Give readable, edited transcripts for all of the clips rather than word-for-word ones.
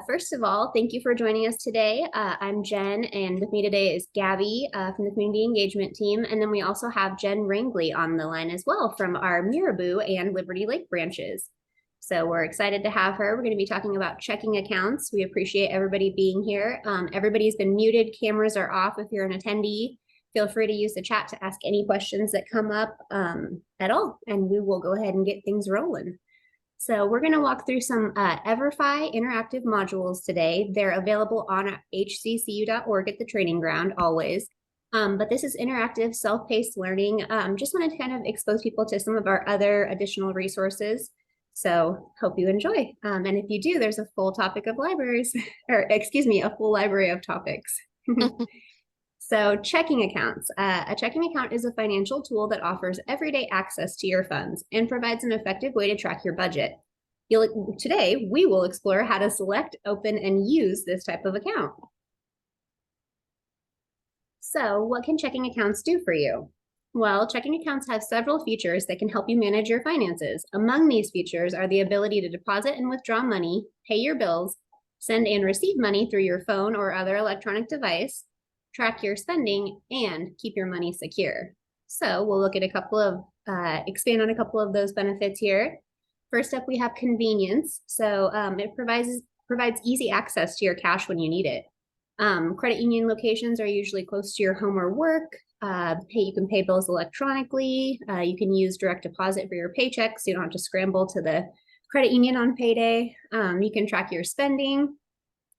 First of all, thank you for joining us today. I'm Jen, and with me today is Gabby from the Community Engagement Team. And then we also have Jen Rangley on the line as well from our Miraboo and Liberty Lake branches. So we're excited to have her. We're going to be talking about checking accounts. We appreciate everybody being here. Everybody's been muted. Cameras are off if you're an attendee. Feel free to use the chat to ask any questions that come up at all, and we will go ahead and get things rolling. So we're going to walk through some EverFi interactive modules today. They're available on hccu.org at the training ground always. But this is interactive self-paced learning. Just wanted to kind of expose people to some of our other additional resources. So hope you enjoy. And if you do, there's a full topic of libraries, or excuse me, a full library of topics. So checking accounts. A checking account is a financial tool that offers everyday access to your funds and provides an effective way to track your budget. Today, we will explore how to select, open, and use this type of account. So what can checking accounts do for you? Well, checking accounts have several features that can help you manage your finances. Among these features are the ability to deposit and withdraw money, pay your bills, send and receive money through your phone or other electronic device, track your spending, and keep your money secure. So we'll look at expand on a couple of those benefits here. First up, we have convenience. So it provides easy access to your cash when you need it. Credit union locations are usually close to your home or work. You can pay bills electronically. You can use direct deposit for your paychecks, so you don't have to scramble to the credit union on payday. You can track your spending.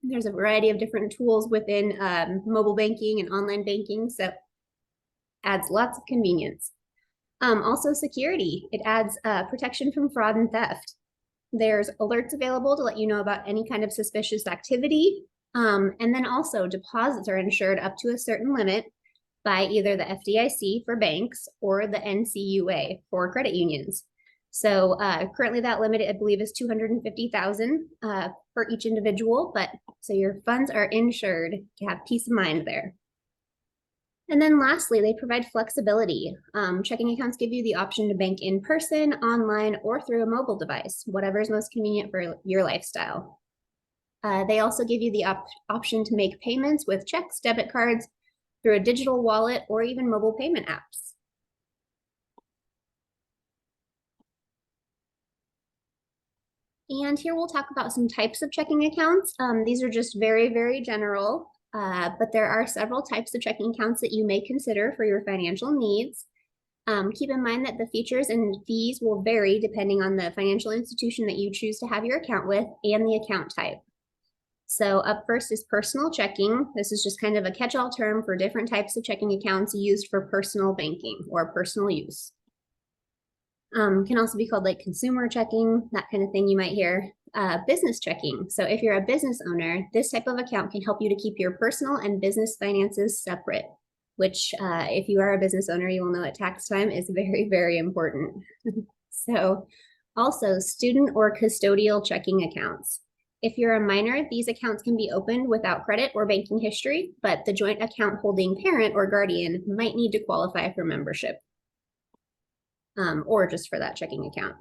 There's a variety of different tools within mobile banking and online banking, so adds lots of convenience. Also security. It adds protection from fraud and theft. There's alerts available to let you know about any kind of suspicious activity. And then also deposits are insured up to a certain limit by either the FDIC for banks or the NCUA for credit unions. So currently that limit, I believe, is $250,000 for each individual, but so your funds are insured to have peace of mind there. And then lastly, they provide flexibility. Checking accounts give you the option to bank in person, online, or through a mobile device, whatever is most convenient for your lifestyle. They also give you the option to make payments with checks, debit cards, through a digital wallet, or even mobile payment apps. And here we'll talk about some types of checking accounts. These are just very, very general, but there are several types of checking accounts that you may consider for your financial needs. Keep in mind that the features and fees will vary depending on the financial institution that you choose to have your account with and the account type. So up first is personal checking. This is just kind of a catch-all term for different types of checking accounts used for personal banking or personal use. Can also be called like consumer checking, that kind of thing you might hear. Business checking. So if you're a business owner, this type of account can help you to keep your personal and business finances separate, which if you are a business owner, you will know at tax time is very, very important. So also student or custodial checking accounts. If you're a minor, these accounts can be opened without credit or banking history, but the joint account holding parent or guardian might need to qualify for membership. Or just for that checking account.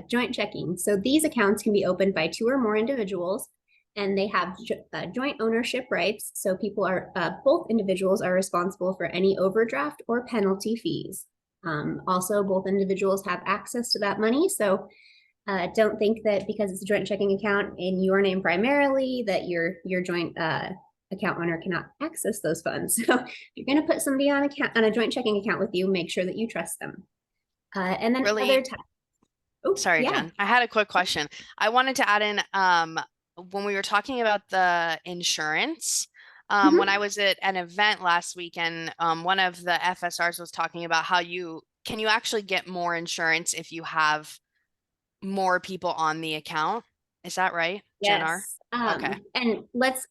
Joint checking. So these accounts can be opened by 2 or more individuals, and they have joint ownership rights. So both individuals are responsible for any overdraft or penalty fees. Also, both individuals have access to that money. So don't think that because it's a joint checking account in your name primarily that your joint account owner cannot access those funds. So if you're going to put somebody on a joint checking account with you, make sure that you trust them. And then Really? other times. Oh, sorry, yeah. Jen. I had a quick question. I wanted to add in when we were talking about the insurance. When I was at an event last weekend, one of the FSRs was talking about how can you actually get more insurance if you have more people on the account? Is that right, Jen R? Yes. Okay. And let's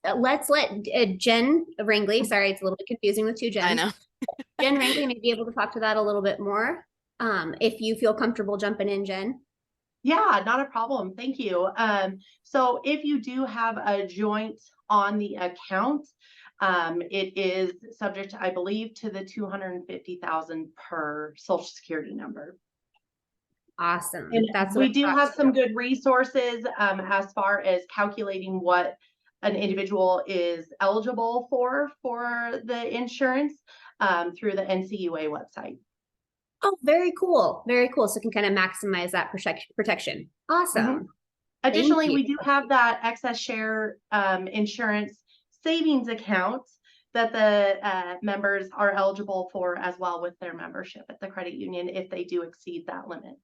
let Jen Rangley, sorry, it's a little bit confusing with 2 Jens. I know. Jen Rangley may be able to talk to that a little bit more. If you feel comfortable jumping in, Jen. Yeah, not a problem. Thank you. So if you do have a joint on the account, it is subject, I believe, to the $250,000 per Social Security number. Awesome. And That's what we I do thought have some too. good resources as far as calculating what an individual is eligible for the insurance through the NCUA website. Oh, very cool. Very cool. So it can kind of maximize that protection. Awesome. Thank Additionally, you. we do have that excess share insurance savings account that the members are eligible for as well with their membership at the credit union if they do exceed that limit.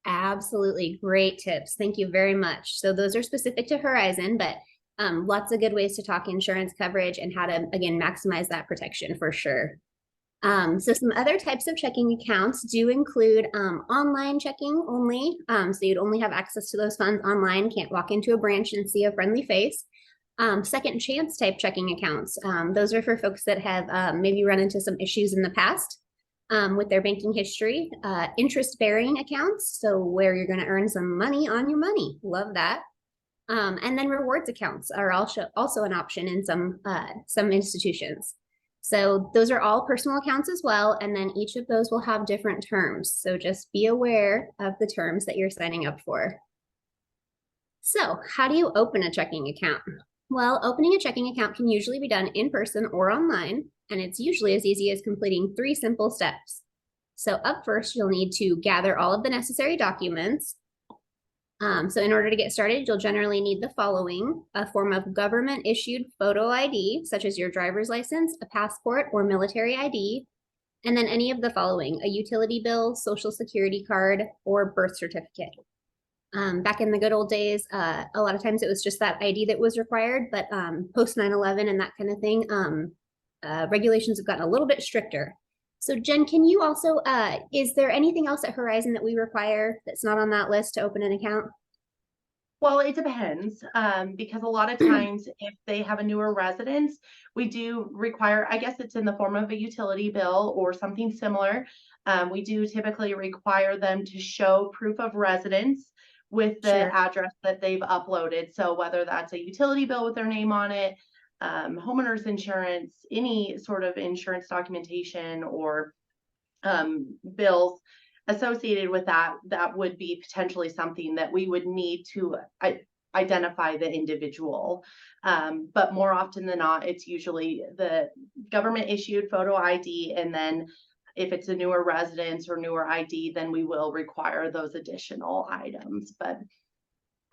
Absolutely. Great tips. Thank you very much. So those are specific to Horizon, but lots of good ways to talk insurance coverage and how to, again, maximize that protection for sure. So some other types of checking accounts do include online checking only. So you'd only have access to those funds online, can't walk into a branch and see a friendly face. Second chance type checking accounts. Those are for folks that have maybe run into some issues in the past with their banking history. Interest bearing accounts, so where you're going to earn some money on your money. Love that. And then rewards accounts are also an option in some institutions. So those are all personal accounts as well. And then each of those will have different terms. So just be aware of the terms that you're signing up for. So how do you open a checking account? Well, opening a checking account can usually be done in person or online, and it's usually as easy as completing 3 simple steps. So up first, you'll need to gather all of the necessary documents. So in order to get started, you'll generally need the following: a form of government issued photo ID, such as your driver's license, a passport, or military ID, and then any of the following: a utility bill, social security card, or birth certificate. Back in the good old days, a lot of times it was just that ID that was required, but post 9/11 and that kind of thing, regulations have gotten a little bit stricter. So Jen, can you also, is there anything else at Horizon that we require that's not on that list to open an account? Well, it depends, because a lot of times if they have a newer residence, we do require, I guess it's in the form of a utility bill or something similar. We do typically require them to show proof of residence with the Sure. address that they've uploaded. So whether that's a utility bill with their name on it, homeowners insurance, any sort of insurance documentation or bills associated with that, that would be potentially something that we would need to identify the individual. But more often than not, it's usually the government issued photo ID. And then if it's a newer residence or newer ID, then we will require those additional items. But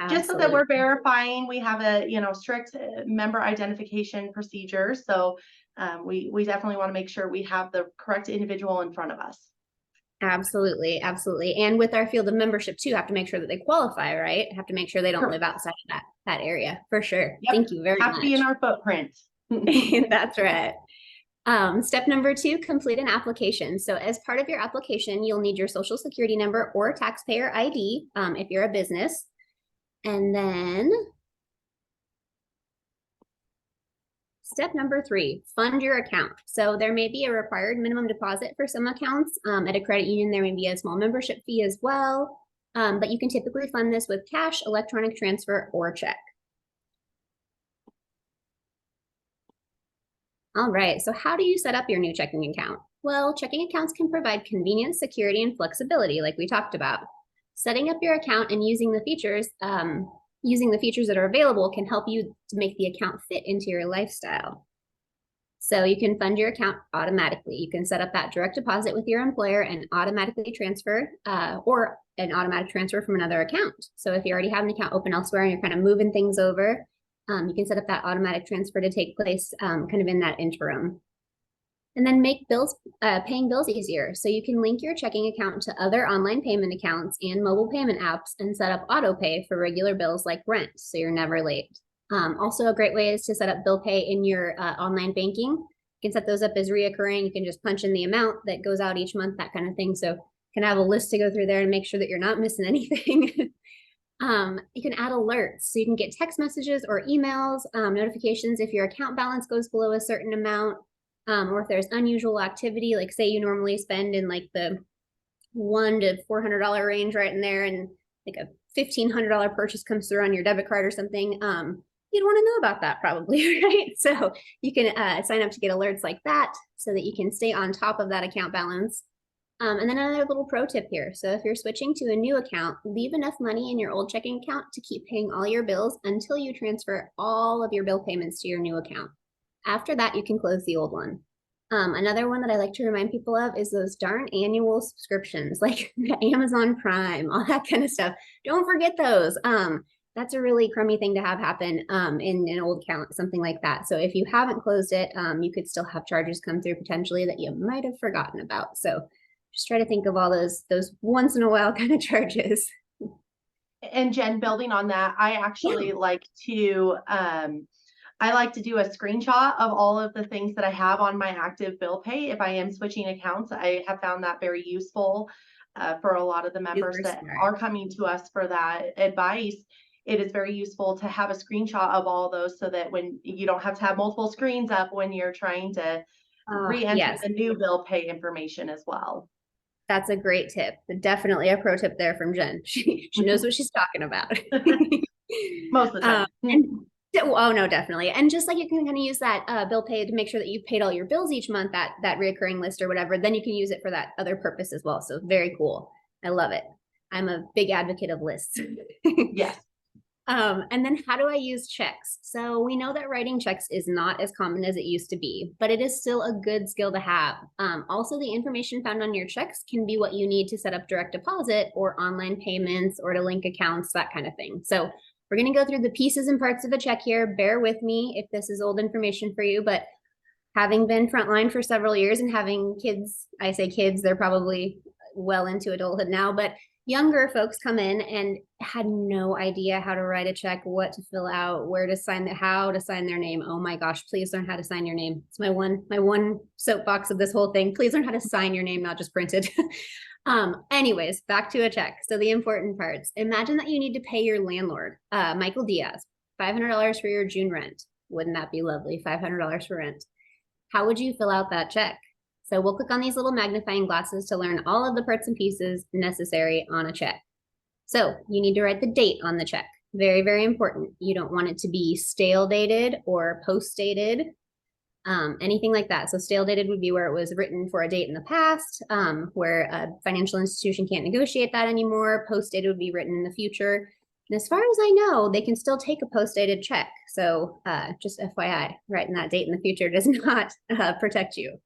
just so that we're verifying, we have a strict member identification procedure. So we definitely want to make sure we have the correct individual in front of us. Absolutely, absolutely. And with our field of membership too, have to make sure that they qualify, right? Have to make sure they don't live outside of that area for sure. Yep. Thank you very much. Have to be in our footprint. That's right. Step number 2, complete an application. So as part of your application, you'll need your social security number or taxpayer ID if you're a business. And then step number 3, fund your account. So there may be a required minimum deposit for some accounts. At a credit union, there may be a small membership fee as well. But you can typically fund this with cash, electronic transfer, or check. All right, so how do you set up your new checking account? Well, checking accounts can provide convenience, security, and flexibility, like we talked about. Setting up your account and using the features that are available can help you to make the account fit into your lifestyle. So you can fund your account automatically. You can set up that direct deposit with your employer and automatically transfer or an automatic transfer from another account. So if you already have an account open elsewhere and you're kind of moving things over, you can set up that automatic transfer to take place kind of in that interim. And then make paying bills easier. So you can link your checking account to other online payment accounts and mobile payment apps and set up auto pay for regular bills like rent, so you're never late. Also, a great way is to set up bill pay in your online banking. You can set those up as reoccurring. You can just punch in the amount that goes out each month, that kind of thing. So you can have a list to go through there and make sure that you're not missing anything. You can add alerts. So you can get text messages or emails, notifications if your account balance goes below a certain amount. Or if there's unusual activity, like say you normally spend in like the $100 to $400 range right in there, and like a $1,500 purchase comes through on your debit card or something, you'd want to know about that probably, right? So you can sign up to get alerts like that so that you can stay on top of that account balance. And then another little pro tip here. So if you're switching to a new account, leave enough money in your old checking account to keep paying all your bills until you transfer all of your bill payments to your new account. After that, you can close the old one. Another one that I like to remind people of is those darn annual subscriptions, like Amazon Prime, all that kind of stuff. Don't forget those. That's a really crummy thing to have happen in an old account, something like that. So if you haven't closed it, you could still have charges come through potentially that you might have forgotten about. So just try to think of all those once in a while kind of charges. And Jen, building on that, I actually like to I like to do a screenshot of all of the things that I have on my active bill pay if I am switching accounts. I have found that very useful for a lot of the members Super that smart. are coming to us for that advice. It is very useful to have a screenshot of all those so that when you don't have to have multiple screens up when you're trying to re-enter Yes, the new bill pay information as well. that's a great tip. Definitely a pro tip there from Jen. She knows what she's talking about. Most of the time. Oh no, definitely. And just like you can kind of use that bill pay to make sure that you've paid all your bills each month, that reoccurring list or whatever, then you can use it for that other purpose as well. So very cool. I love it. I'm a big advocate of lists. Yes. And then how do I use checks? So we know that writing checks is not as common as it used to be, but it is still a good skill to have. Also, the information found on your checks can be what you need to set up direct deposit or online payments or to link accounts, that kind of thing. So we're going to go through the pieces and parts of a check here. Bear with me if this is old information for you, but having been frontline for several years and having kids, I say kids, they're probably well into adulthood now, but younger folks come in and had no idea how to write a check, what to fill out, where to sign, how to sign their name. Oh my gosh, please learn how to sign your name. It's my one soapbox of this whole thing. Please learn how to sign your name, not just print it. Anyways, back to a check. So the important parts. Imagine that you need to pay your landlord, Michael Diaz, $500 for your June rent. Wouldn't that be lovely? $500 for rent. How would you fill out that check? So we'll click on these little magnifying glasses to learn all of the parts and pieces necessary on a check. So you need to write the date on the check. Very, very important. You don't want it to be stale dated or post dated, anything like that. So stale dated would be where it was written for a date in the past, where a financial institution can't negotiate that anymore. Post dated would be written in the future. And as far as I know, they can still take a post-dated check. So just FYI, writing that date in the future does not protect you.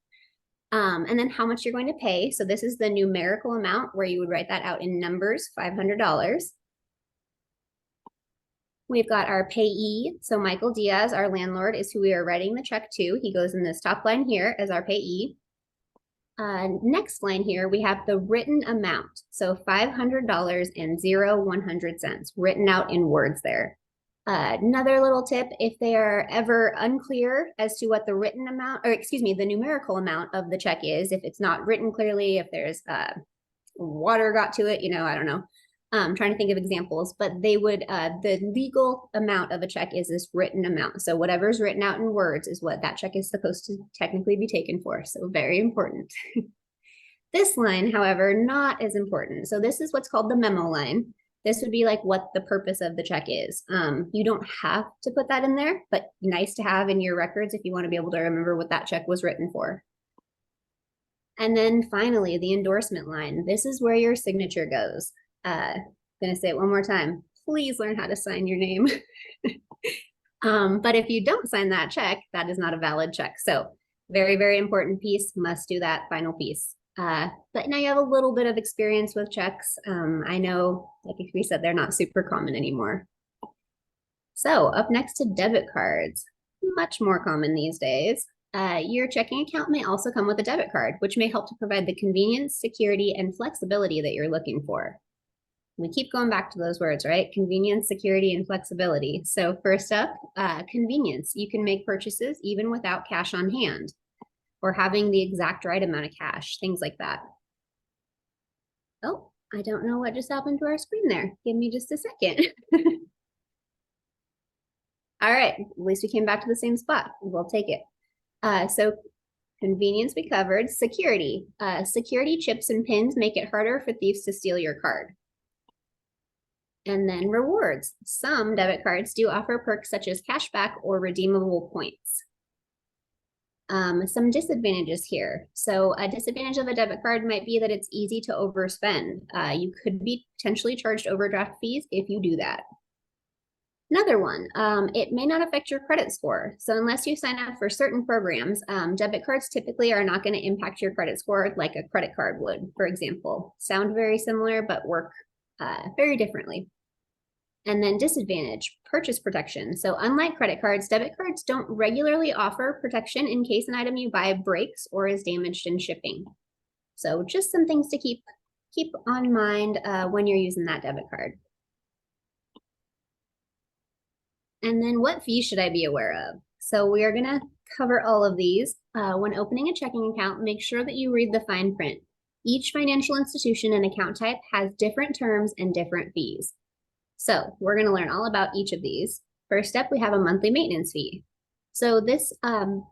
And then how much you're going to pay. So this is the numerical amount where you would write that out in numbers, $500. We've got our payee. So Michael Diaz, our landlord, is who we are writing the check to. He goes in this top line here as our payee. Next line here, we have the written amount. So $500 and 100 cents written out in words there. Another little tip, if they are ever unclear as to what the written amount, or excuse me, the numerical amount of the check is, if it's not written clearly, if there's water got to it, I don't know. I'm trying to think of examples, but they would, the legal amount of a check is this written amount. So whatever's written out in words is what that check is supposed to technically be taken for. So very important. This line, however, not as important. So this is what's called the memo line. This would be like what the purpose of the check is. You don't have to put that in there, but nice to have in your records if you want to be able to remember what that check was written for. And then finally, the endorsement line. This is where your signature goes. I'm gonna say it one more time. Please learn how to sign your name. But if you don't sign that check, that is not a valid check. So very, very important piece, must do that final piece. But now you have a little bit of experience with checks. I know, like we said, they're not super common anymore. So up next to debit cards, much more common these days. Your checking account may also come with a debit card, which may help to provide the convenience, security, and flexibility that you're looking for. We keep going back to those words, right? Convenience, security, and flexibility. So first up, convenience. You can make purchases even without cash on hand, or having the exact right amount of cash, things like that. Oh, I don't know what just happened to our screen there. Give me just a second. All right, at least we came back to the same spot. We'll take it. So convenience we covered. Security. Security chips and pins make it harder for thieves to steal your card. And then rewards. Some debit cards do offer perks such as cashback or redeemable points. Some disadvantages here. So a disadvantage of a debit card might be that it's easy to overspend. You could be potentially charged overdraft fees if you do that. Another one, it may not affect your credit score. So unless you sign up for certain programs, debit cards typically are not going to impact your credit score like a credit card would, for example. Sound very similar, but work very differently. And then disadvantage, purchase protection. So unlike credit cards, debit cards don't regularly offer protection in case an item you buy breaks or is damaged in shipping. So just some things to keep on mind when you're using that debit card. And then what fees should I be aware of? So we are gonna cover all of these. When opening a checking account, make sure that you read the fine print. Each financial institution and account type has different terms and different fees. So we're going to learn all about each of these. First up, we have a monthly maintenance fee. So this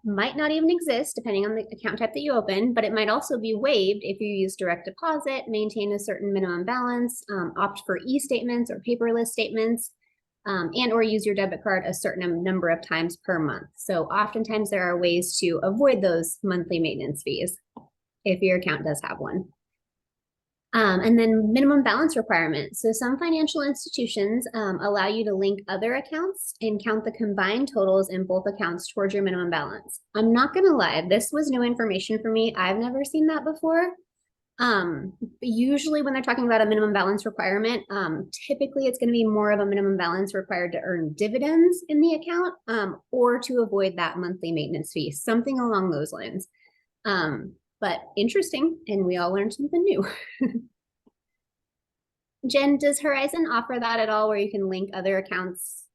might not even exist depending on the account type that you open, but it might also be waived if you use direct deposit, maintain a certain minimum balance, opt for e-statements or paperless statements, and or use your debit card a certain number of times per month. So oftentimes there are ways to avoid those monthly maintenance fees if your account does have one. And then minimum balance requirements. So some financial institutions allow you to link other accounts and count the combined totals in both accounts towards your minimum balance. I'm not going to lie, this was new information for me. I've never seen that before. Usually when they're talking about a minimum balance requirement, typically it's going to be more of a minimum balance required to earn dividends in the account or to avoid that monthly maintenance fee, something along those lines. But interesting, and we all learned something new. Jen, does Horizon offer that at all where you can link other accounts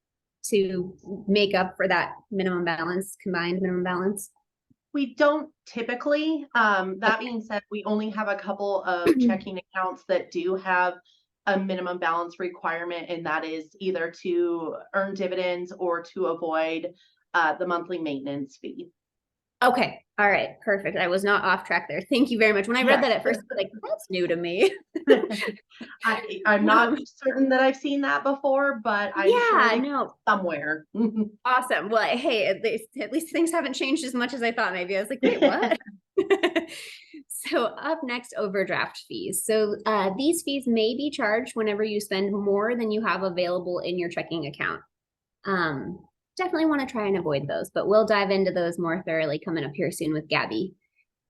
to make up for that minimum balance, combined minimum balance? We don't typically. That being said, we only have a couple of checking accounts that do have a minimum balance requirement, and that is either to earn dividends or to avoid the monthly maintenance fee. Okay. All right. Perfect. I was not off track there. Thank you very much. When I read that at first, I was like, that's new to me. I'm not certain that I've seen that before, but I'm sure somewhere. Awesome. Well, hey, at least things haven't changed as much as I thought maybe. I was like, wait, what? So up next, overdraft fees. So these fees may be charged whenever you spend more than you have available in your checking account. Definitely want to try and avoid those, but we'll dive into those more thoroughly coming up here soon with Gabby.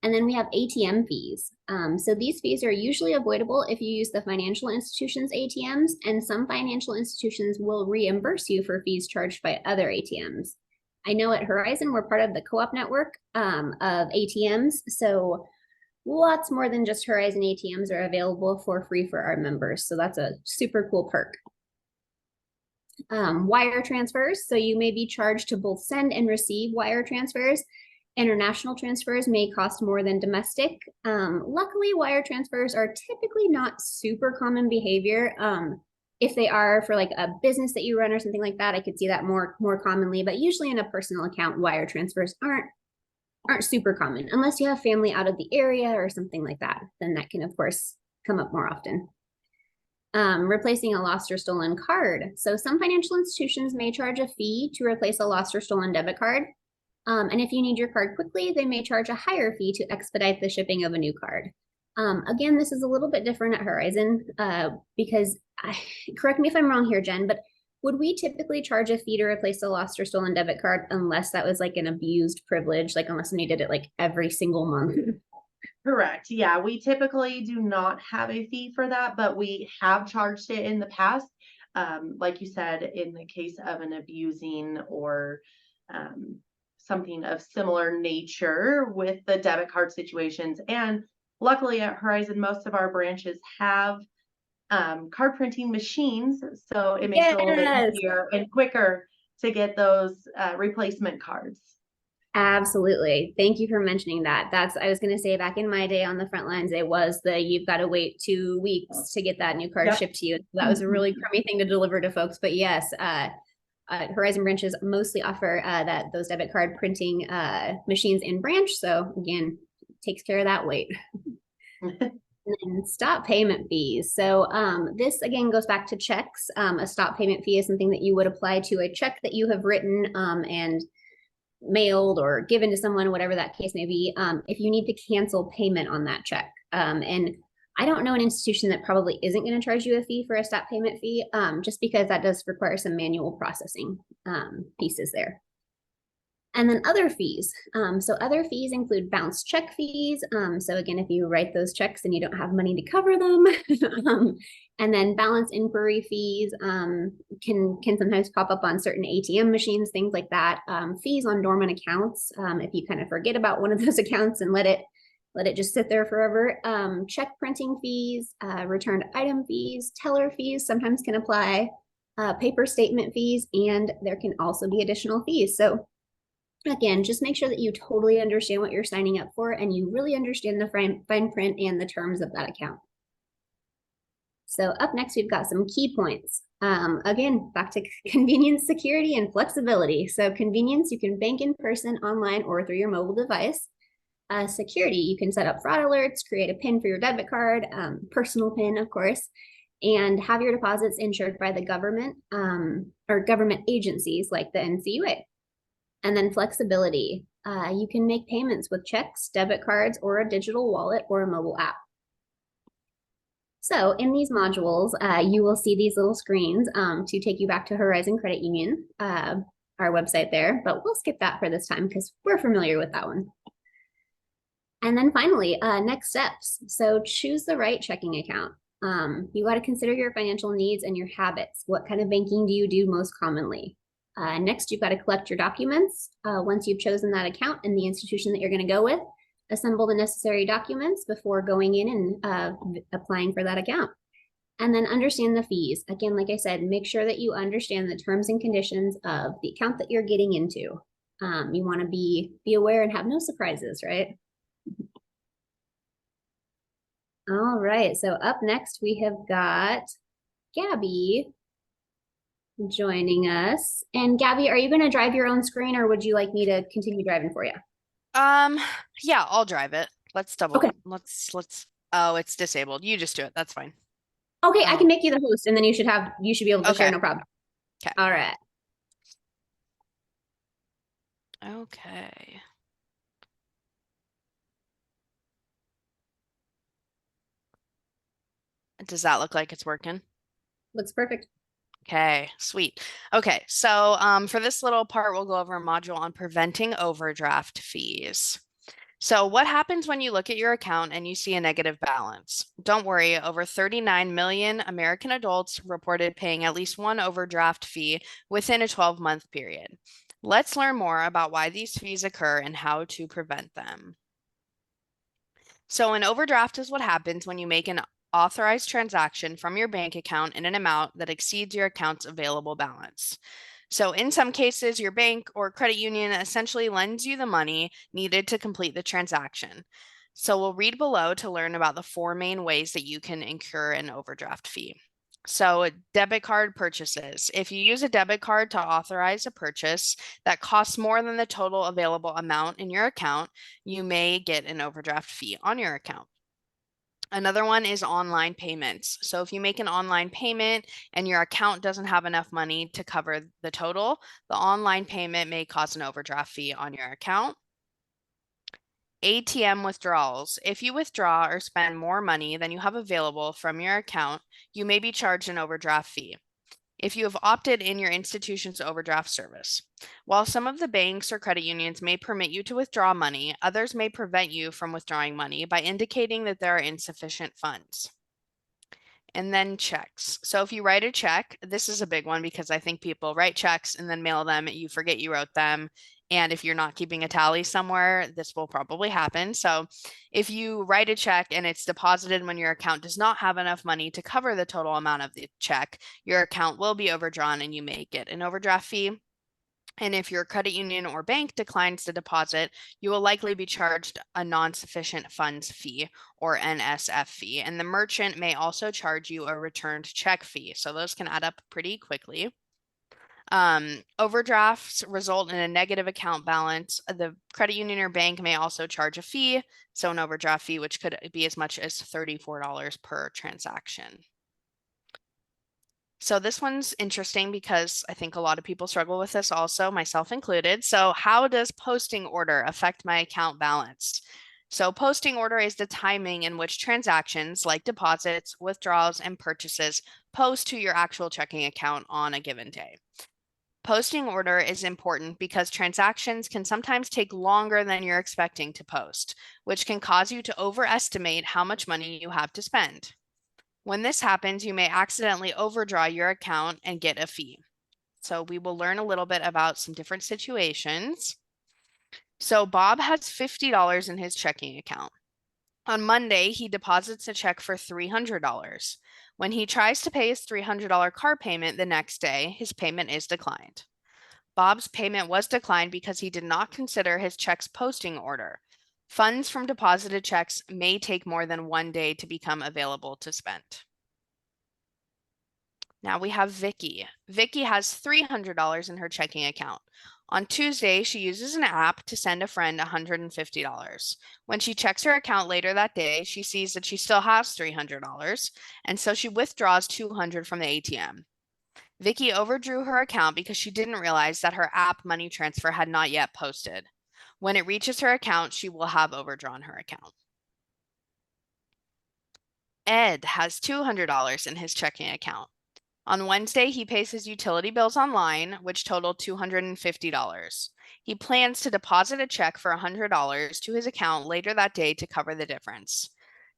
And then we have ATM fees. So these fees are usually avoidable if you use the financial institution's ATMs, and some financial institutions will reimburse you for fees charged by other ATMs. I know at Horizon, we're part of the co-op network of ATMs. So lots more than just Horizon ATMs are available for free for our members. So that's a super cool perk. Wire transfers. So you may be charged to both send and receive wire transfers. International transfers may cost more than domestic. Luckily, wire transfers are typically not super common behavior. If they are for like a business that you run or something like that, I could see that more commonly, but usually in a personal account, wire transfers aren't super common unless you have family out of the area or something like that. Then that can, of course, come up more often. Replacing a lost or stolen card. So some financial institutions may charge a fee to replace a lost or stolen debit card. And if you need your card quickly, they may charge a higher fee to expedite the shipping of a new card. Again, this is a little bit different at Horizon because, correct me if I'm wrong here, Jen, but would we typically charge a fee to replace a lost or stolen debit card unless that was like an abused privilege, like unless we needed it like every single month? Correct. Yeah, we typically do not have a fee for that, but we have charged it in the past. Like you said, in the case of an abusing or something of similar nature with the debit card situations. And luckily at Horizon, most of our branches have card printing machines. So it makes it a little bit easier and quicker to get those replacement cards. Absolutely. Thank you for mentioning that. I was going to say back in my day on the front lines, it was you've got to wait 2 weeks to get that new card shipped to you. That was a really crummy thing to deliver to folks. But yes, Horizon branches mostly offer those debit card printing machines in branch. So again, takes care of that wait. And stop payment fees. So this again goes back to checks. A stop payment fee is something that you would apply to a check that you have written and mailed or given to someone, whatever that case may be, if you need to cancel payment on that check. And I don't know an institution that probably isn't going to charge you a fee for a stop payment fee, just because that does require some manual processing pieces there. And then other fees. So other fees include bounce check fees. So again, if you write those checks and you don't have money to cover them, and then balance inquiry fees can sometimes pop up on certain ATM machines, things like that. Fees on dormant accounts, if you kind of forget about one of those accounts and let it just sit there forever. Check printing fees, returned item fees, teller fees sometimes can apply, paper statement fees, and there can also be additional fees. So again, just make sure that you totally understand what you're signing up for and you really understand the fine print and the terms of that account. So up next, we've got some key points. Again, back to convenience, security, and flexibility. So convenience, you can bank in person, online, or through your mobile device. Security, you can set up fraud alerts, create a PIN for your debit card, personal PIN, of course, and have your deposits insured by the government or government agencies like the NCUA. And then flexibility, you can make payments with checks, debit cards, or a digital wallet or a mobile app. So in these modules, you will see these little screens to take you back to Horizon Credit Union, our website there, but we'll skip that for this time because we're familiar with that one. And then finally, next steps. So choose the right checking account. You got to consider your financial needs and your habits. What kind of banking do you do most commonly? Next, you've got to collect your documents. Once you've chosen that account and the institution that you're going to go with, assemble the necessary documents before going in and applying for that account. And then understand the fees. Again, like I said, make sure that you understand the terms and conditions of the account that you're getting into. You want to be aware and have no surprises, right? All right, so up next we have got Gabby joining us. And Gabby, are you going to drive your own screen or would you like me to continue driving for you? Yeah, I'll drive it. Let's Okay. Oh, it's disabled. You just do it. That's fine. Okay, I can make you the host and then you should be able to share, Okay. no problem. Okay. All right. Okay. Does that look like it's working? Looks perfect. Okay, sweet. Okay, so for this little part, we'll go over a module on preventing overdraft fees. So what happens when you look at your account and you see a negative balance? Don't worry, over 39 million American adults reported paying at least one overdraft fee within a 12-month period. Let's learn more about why these fees occur and how to prevent them. So an overdraft is what happens when you make an authorized transaction from your bank account in an amount that exceeds your account's available balance. So in some cases, your bank or credit union essentially lends you the money needed to complete the transaction. So we'll read below to learn about the 4 main ways that you can incur an overdraft fee. So debit card purchases. If you use a debit card to authorize a purchase that costs more than the total available amount in your account, you may get an overdraft fee on your account. Another one is online payments. So if you make an online payment and your account doesn't have enough money to cover the total, the online payment may cause an overdraft fee on your account. ATM withdrawals. If you withdraw or spend more money than you have available from your account, you may be charged an overdraft fee if you have opted in your institution's overdraft service. While some of the banks or credit unions may permit you to withdraw money, others may prevent you from withdrawing money by indicating that there are insufficient funds. And then checks. So if you write a check, this is a big one because I think people write checks and then mail them, you forget you wrote them. And if you're not keeping a tally somewhere, this will probably happen. So if you write a check and it's deposited when your account does not have enough money to cover the total amount of the check, your account will be overdrawn and you may get an overdraft fee. And if your credit union or bank declines the deposit, you will likely be charged a non-sufficient funds fee or NSF fee. And the merchant may also charge you a returned check fee. So those can add up pretty quickly. Overdrafts result in a negative account balance. The credit union or bank may also charge a fee, so an overdraft fee, which could be as much as $34 per transaction. So this one's interesting because I think a lot of people struggle with this also, myself included. So how does posting order affect my account balance? So posting order is the timing in which transactions like deposits, withdrawals, and purchases post to your actual checking account on a given day. Posting order is important because transactions can sometimes take longer than you're expecting to post, which can cause you to overestimate how much money you have to spend. When this happens, you may accidentally overdraw your account and get a fee. So we will learn a little bit about some different situations. So Bob has $50 in his checking account. On Monday, he deposits a check for $300. When he tries to pay his $300 car payment the next day, his payment is declined. Bob's payment was declined because he did not consider his check's posting order. Funds from deposited checks may take more than 1 day to become available to spend. Now we have Vicky. Vicky has $300 in her checking account. On Tuesday, she uses an app to send a friend $150. When she checks her account later that day, she sees that she still has $300, and so she withdraws $200 from the ATM. Vicky overdrew her account because she didn't realize that her app money transfer had not yet posted. When it reaches her account, she will have overdrawn her account. Ed has $200 in his checking account. On Wednesday, he pays his utility bills online, which total $250. He plans to deposit a check for $100 to his account later that day to cover the difference.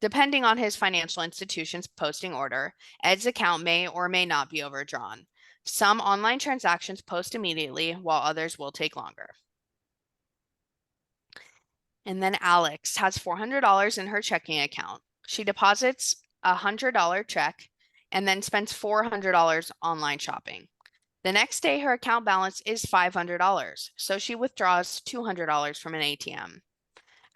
Depending on his financial institution's posting order, Ed's account may or may not be overdrawn. Some online transactions post immediately, while others will take longer. And then Alex has $400 in her checking account. She deposits a $100 check and then spends $400 online shopping. The next day, her account balance is $500, so she withdraws $200 from an ATM.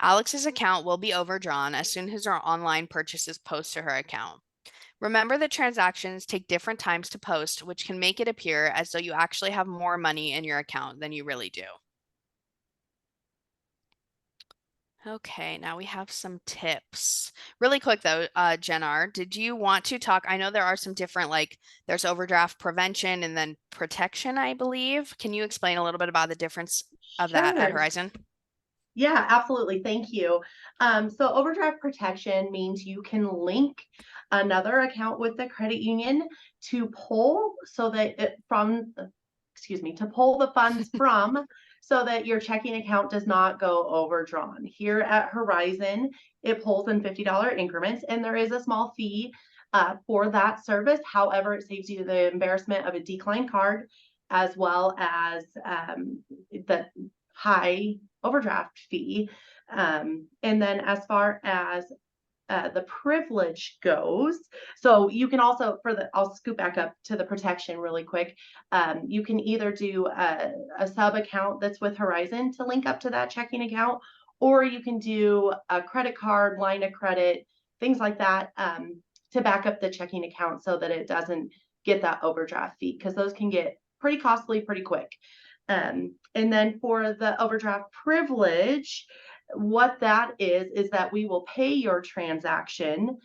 Alex's account will be overdrawn as soon as her online purchases post to her account. Remember that transactions take different times to post, which can make it appear as though you actually have more money in your account than you really do. Okay, now we have some tips. Really quick though, Jennar, did you want to talk? I know there are some different, like there's overdraft prevention and then protection, I believe. Can you explain a little bit about the difference of that at Sure. Horizon? Yeah, absolutely. Thank you. So overdraft protection means you can link another account with the credit union to pull so that to pull the funds from so that your checking account does not go overdrawn. Here at Horizon, it pulls in $50 increments, and there is a small fee for that service. However, it saves you the embarrassment of a declined card as well as the high overdraft fee. And then as far as the privilege goes, so you can also I'll scoot back up to the protection really quick. You can either do a sub account that's with Horizon to link up to that checking account, or you can do a credit card, line of credit, things like that, to back up the checking account so that it doesn't get that overdraft fee, because those can get pretty costly pretty quick. And then for the overdraft privilege, what that is that we will pay your transaction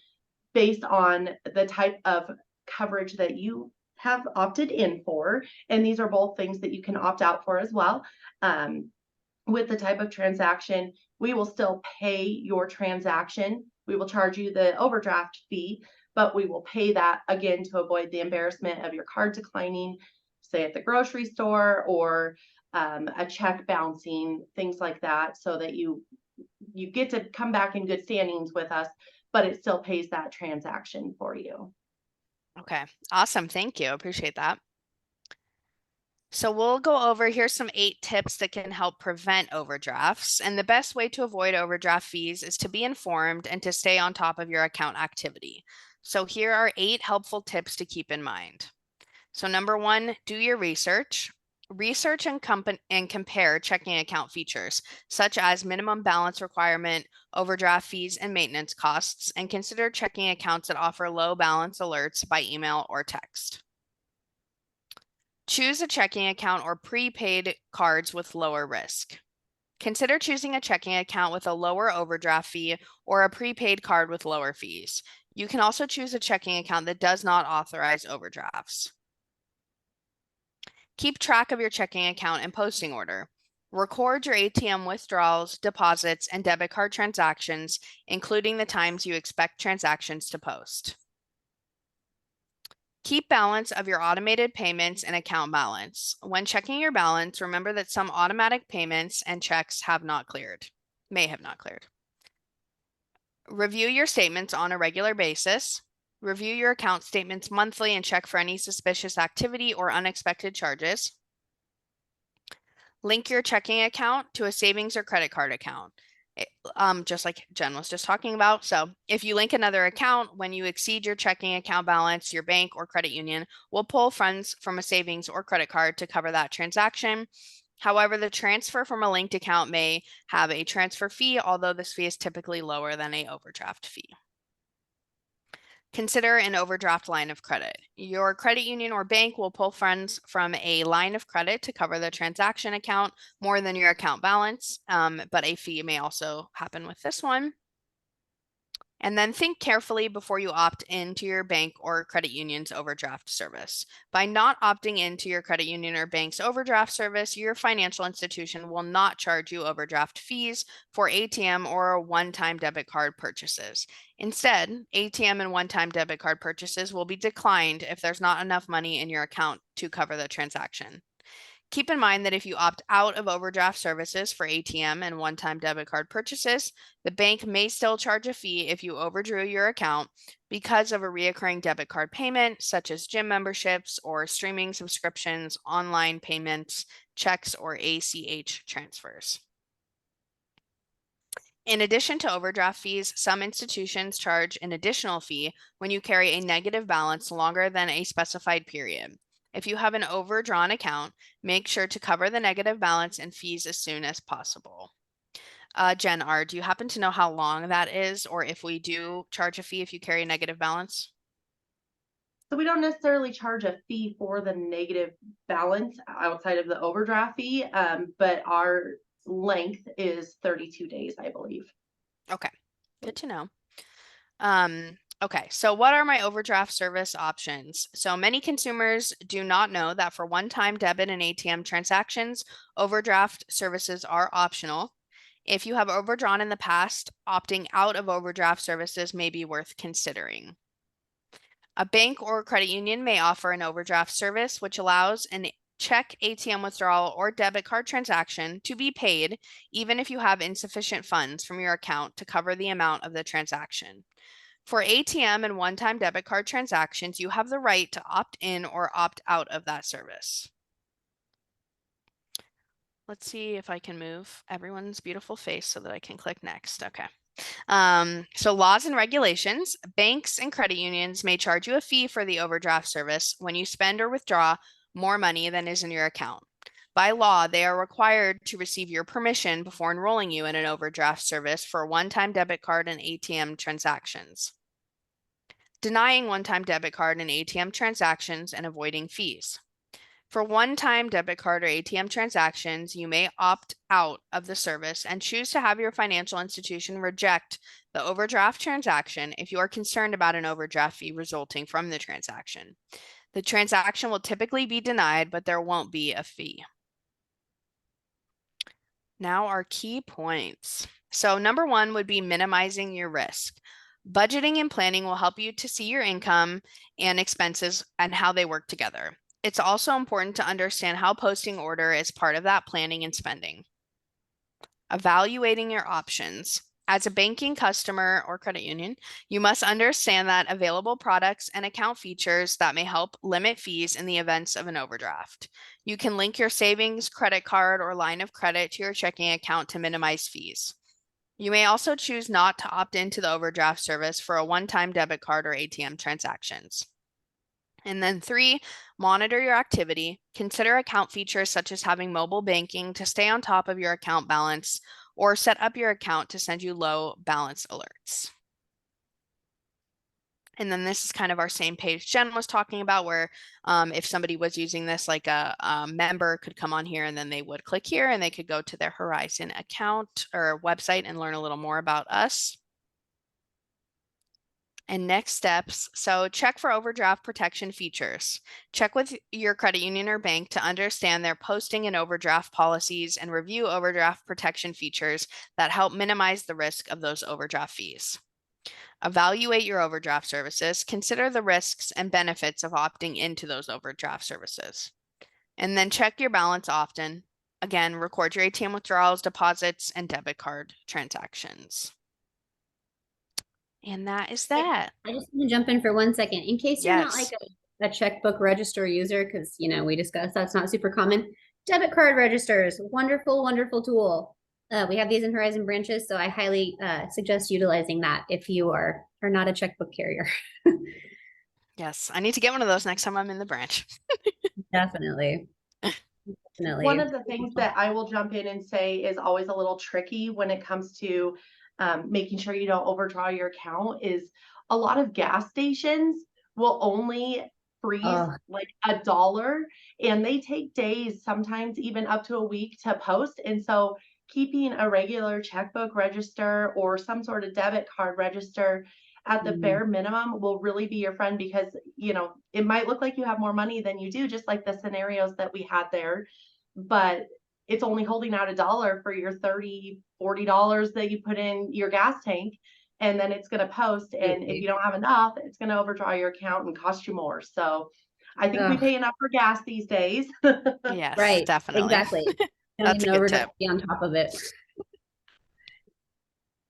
based on the type of coverage that you have opted in for. And these are both things that you can opt out for as well. With the type of transaction, we will still pay your transaction. We will charge you the overdraft fee, but we will pay that again to avoid the embarrassment of your card declining, say at the grocery store, or a check bouncing, things like that, so that you get to come back in good standings with us, but it still pays that transaction for you. Okay, awesome. Thank you. Appreciate that. So we'll go over, here's some 8 tips that can help prevent overdrafts. And the best way to avoid overdraft fees is to be informed and to stay on top of your account activity. So here are 8 helpful tips to keep in mind. So number 1, do your research. Research and compare checking account features, such as minimum balance requirement, overdraft fees, and maintenance costs, and consider checking accounts that offer low balance alerts by email or text. Choose a checking account or prepaid cards with lower risk. Consider choosing a checking account with a lower overdraft fee or a prepaid card with lower fees. You can also choose a checking account that does not authorize overdrafts. Keep track of your checking account and posting order. Record your ATM withdrawals, deposits, and debit card transactions, including the times you expect transactions to post. Keep balance of your automated payments and account balance. When checking your balance, remember that some automatic payments and checks may have not cleared. Review your statements on a regular basis. Review your account statements monthly and check for any suspicious activity or unexpected charges. Link your checking account to a savings or credit card account, just like Jen was just talking about. So if you link another account, when you exceed your checking account balance, your bank or credit union will pull funds from a savings or credit card to cover that transaction. However, the transfer from a linked account may have a transfer fee, although this fee is typically lower than an overdraft fee. Consider an overdraft line of credit. Your credit union or bank will pull funds from a line of credit to cover the transaction account more than your account balance, but a fee may also happen with this one. And then think carefully before you opt into your bank or credit union's overdraft service. By not opting into your credit union or bank's overdraft service, your financial institution will not charge you overdraft fees for ATM or one-time debit card purchases. Instead, ATM and one-time debit card purchases will be declined if there's not enough money in your account to cover the transaction. Keep in mind that if you opt out of overdraft services for ATM and one-time debit card purchases, the bank may still charge a fee if you overdrew your account because of a recurring debit card payment, such as gym memberships or streaming subscriptions, online payments, checks, or ACH transfers. In addition to overdraft fees, some institutions charge an additional fee when you carry a negative balance longer than a specified period. If you have an overdrawn account, make sure to cover the negative balance and fees as soon as possible. Jen R., do you happen to know how long that is, or if we do charge a fee if you carry a negative balance? So we don't necessarily charge a fee for the negative balance outside of the overdraft fee, but our length is 32 days, I believe. Okay, good to know. Okay, so what are my overdraft service options? So many consumers do not know that for one-time debit and ATM transactions, overdraft services are optional. If you have overdrawn in the past, opting out of overdraft services may be worth considering. A bank or credit union may offer an overdraft service, which allows an check, ATM withdrawal, or debit card transaction to be paid even if you have insufficient funds from your account to cover the amount of the transaction. For ATM and one-time debit card transactions, you have the right to opt in or opt out of that service. Let's see if I can move everyone's beautiful face so that I can click next. Okay. So laws and regulations, banks and credit unions may charge you a fee for the overdraft service when you spend or withdraw more money than is in your account. By law, they are required to receive your permission before enrolling you in an overdraft service for one-time debit card and ATM transactions. Denying one-time debit card and ATM transactions and avoiding fees. For one-time debit card or ATM transactions, you may opt out of the service and choose to have your financial institution reject the overdraft transaction if you are concerned about an overdraft fee resulting from the transaction. The transaction will typically be denied, but there won't be a fee. Now our key points. So number one would be minimizing your risk. Budgeting and planning will help you to see your income and expenses and how they work together. It's also important to understand how posting order is part of that planning and spending. Evaluating your options. As a banking customer or credit union, you must understand that available products and account features that may help limit fees in the events of an overdraft. You can link your savings, credit card, or line of credit to your checking account to minimize fees. You may also choose not to opt into the overdraft service for a one-time debit card or ATM transactions. And then 3, monitor your activity. Consider account features such as having mobile banking to stay on top of your account balance, or set up your account to send you low balance alerts. And then this is kind of our same page Jen was talking about, where if somebody was using this, like a member could come on here and then they would click here and they could go to their Horizon account or website and learn a little more about us. And next steps. So check for overdraft protection features. Check with your credit union or bank to understand their posting and overdraft policies and review overdraft protection features that help minimize the risk of those overdraft fees. Evaluate your overdraft services. Consider the risks and benefits of opting into those overdraft services. And then check your balance often. Again, record your ATM withdrawals, deposits, and debit card transactions. And that is that. I just want to jump in for 1 second. In case you're not like Yes. a checkbook register user, because, you know, we discussed that's not super common. Debit card registers, wonderful, wonderful tool. We have these in Horizon branches, so I highly suggest utilizing that if you are not a checkbook carrier. Yes. I need to get one of those next time I'm in the branch. Definitely. Definitely. One of the things that I will jump in and say is always a little tricky when it comes to making sure you don't overdraw your account is a lot of gas stations will only freeze like $1, and they take days, sometimes even up to a week to post. And so keeping a regular checkbook register or some sort of debit card register at the bare minimum will really be your friend, because, you know, it might look like you have more money than you do, just like the scenarios that we had there, but it's only holding out $1 for your $30, $40 that you put in your gas tank. And then it's going to post. And if you don't have enough, it's going to overdraw your account and cost you more. So I think we pay enough for gas these days. Yes, Right. definitely. Exactly. That's a good tip. Be on top of it.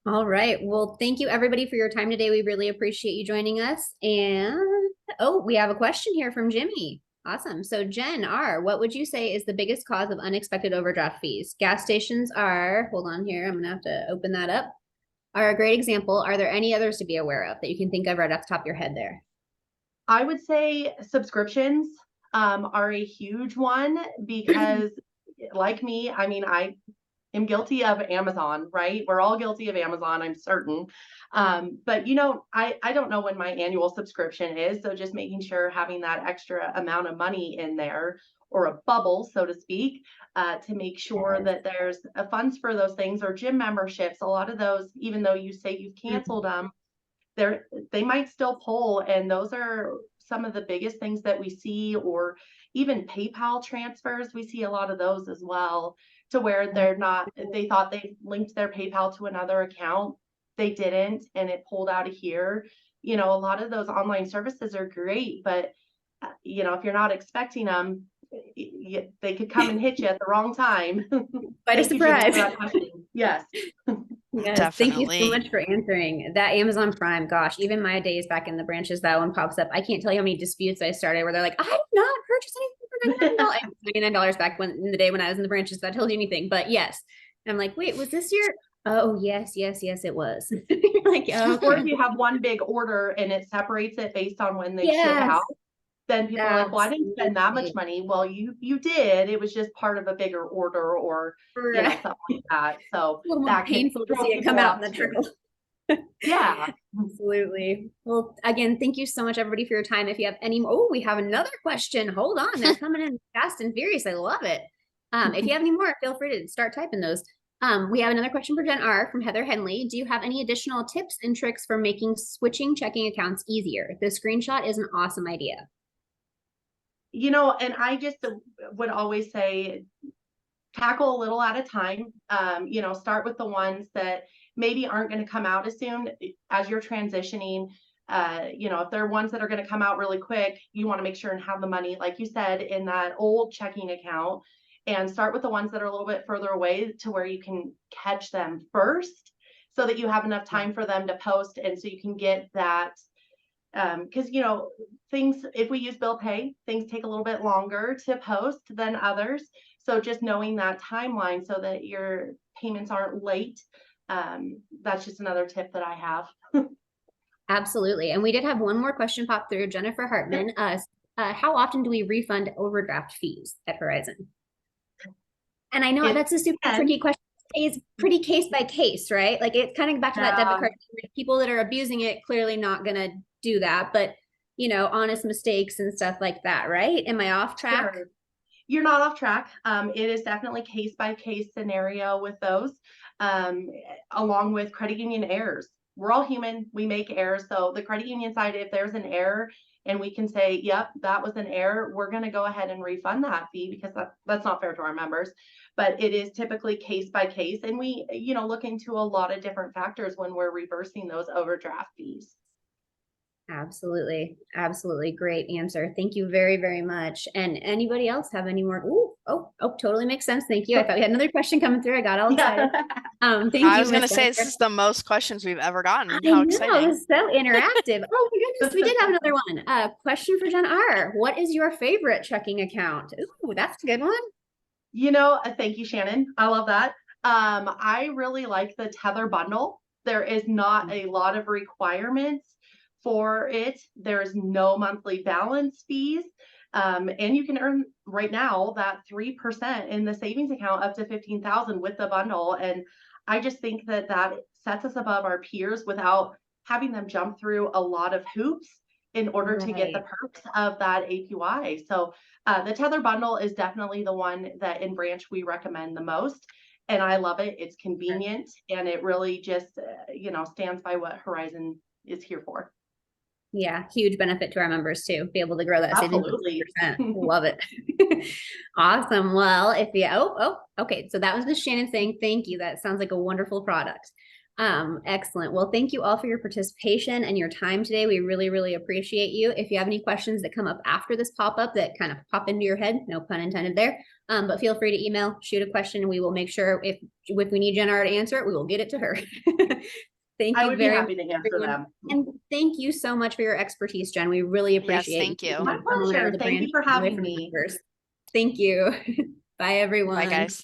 All right. Well, thank you everybody for your time today. We really appreciate you joining us. And we have a question here from Jimmy. Awesome. So Jen R., what would you say is the biggest cause of unexpected overdraft fees? Gas stations are, hold on here, I'm gonna have to open that up, are a great example. Are there any others to be aware of that you can think of right off the top of your head there? I would say subscriptions are a huge one, because like me, I mean, I am guilty of Amazon, right? We're all guilty of Amazon, I'm certain. But you know, I don't know when my annual subscription is. So just making sure having that extra amount of money in there, or a bubble, so to speak, to make sure that there's funds for those things, or gym memberships. A lot of those, even though you say you've canceled them, they might still pull. And those are some of the biggest things that we see. Or even PayPal transfers, we see a lot of those as well, to where they thought they linked their PayPal to another account. They didn't, and it pulled out of here. You know, a lot of those online services are great, but you know, if you're not expecting them, they could come and hit you at the wrong time. Quite a Thank you, Jimmy, for surprise. that question. Yes. Yes, Definitely. thank you so much for answering that. Amazon Prime, gosh, even my days back in the branches, that one pops up. I can't tell you how many disputes I started where they're like, I did not purchase anything for $99. $99 back in the day when I was in the branches, that tells you anything. But yes. And I'm like, wait, was this your? Oh, yes, it was. You're like, oh, Or if you have one big order and it separates it based on when they ship out, then people are like, well, I didn't spend that much money. Well, you did. It was just part of a bigger order, or you know, something like that. So a little more that painful to see it come out in the trickle. Yeah, absolutely. Well, again, thank you so much, everybody, for your time. If you have any more, we have another question. Hold on, they're coming in fast and furious. I love it. If you have any more, feel free to start typing those. We have another question for Jen R. from Heather Henley. Do you have any additional tips and tricks for making switching checking accounts easier? The screenshot is an awesome idea. You know, and I just would always say, tackle a little at a time. You know, start with the ones that maybe aren't going to come out as soon as you're transitioning. You know, if there are ones that are going to come out really quick, you want to make sure and have the money, like you said, in that old checking account, and start with the ones that are a little bit further away to where you can catch them first, so that you have enough time for them to post. And so you can get that, because you know, things, if we use bill pay, things take a little bit longer to post than others. So just knowing that timeline so that your payments aren't late, that's just another tip that I have. Absolutely. And we did have one more question pop through. Jennifer Hartman, how often do we refund overdraft fees at Horizon? And I know that's a super tricky question. It's pretty case by case, right? Like it's kind of back to that debit card. People that are abusing it, clearly not going to do that, but you know, honest mistakes and stuff like that, right? Am I off track? Sure. You're not off track. It is definitely case by case scenario with those, along with credit union errors. we're all human, we make errors. So the credit union side, if there's an error and we can say, yep, that was an error, we're going to go ahead and refund that fee, because that's not fair to our members. But it is typically case by case. And we, look into a lot of different factors when we're reversing those overdraft fees. Absolutely. Absolutely. Great answer. Thank you very, very much. And anybody else have any more? Totally makes sense. Thank you. I thought we had another question coming through. I got all excited. Thank you. I was going to Miss say, Jennifer. this is the most questions we've ever gotten. I How know, exciting. this is so interactive. Oh my goodness, we did have another one. Question for Jen R. What is your favorite checking account? Ooh, that's a good one. Thank you, Shannon. I love that. I really like the Tether bundle. There is not a lot of requirements for it. There's no monthly balance fees. And you can earn right now that 3% in the savings account up to $15,000 with the bundle. And I just think that sets us above our peers without having them jump through a lot of hoops in order to get the perks of that APY. So the Tether bundle is definitely the one that in Branch we recommend the most. And I love it. It's convenient, and it really just, stands by what Horizon is here for. Yeah, huge benefit to our members too. Be able to grow that Absolutely. savings. Love it. Awesome. Well, okay. So that was Miss Shannon saying thank you. That sounds like a wonderful product. Excellent. Well, thank you all for your participation and your time today. We really, really appreciate you. If you have any questions that come up after this pop-up that kind of pop into your head, no pun intended there, but feel free to email, shoot a question, and we will make sure if we need Jen R to answer it, we will get it to her. Thank you. I would be happy to answer them. And thank you so much for your expertise, Jen. We really appreciate it. Thank you. My pleasure. Thank you for having me. Thank you. Bye, everyone. Bye, guys.